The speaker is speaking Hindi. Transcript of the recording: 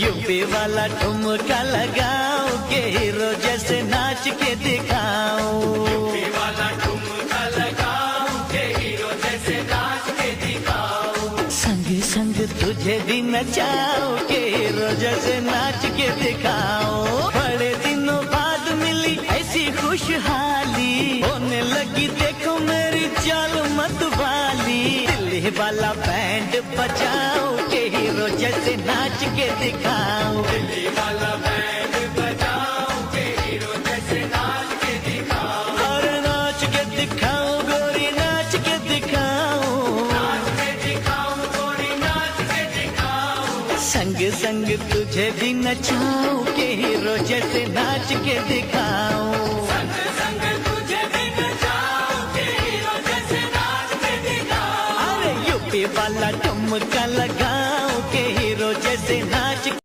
यूपी वाला ठुमका लगाओ के हीरो जैसे नाच के दिखाओ। यूपी वाला ठुमका लगाओ के हीरो जैसे नाच के दिखाओ। संग संग तुझे भी नचाओ के हीरो जैसे नाच के दिखाओ। बड़े दिनों बाद मिली ऐसी खुशहाली, होने लगी देखो मेरी चाल मत वाली। दिल्ली वाला बैंड बजाओ के हीरो जैसे नाच के दिखाओ। दिल्ली वाला बैंड बजाओ के हीरो जैसे नाच के दिखाओ। और नाच के दिखाओ गोरी नाच के दिखाओ। नाच के दिखाओ गोरी नाच के दिखाओ। संग संग तुझे भी नचाओ के हीरो जैसे नाच के दिखाओ। संग संग तुझे भी नचाओ के हीरो जैसे नाच के दिखाओ। अरे यूपी वाला ठुमका लगाओ के हीरो जैसे नाच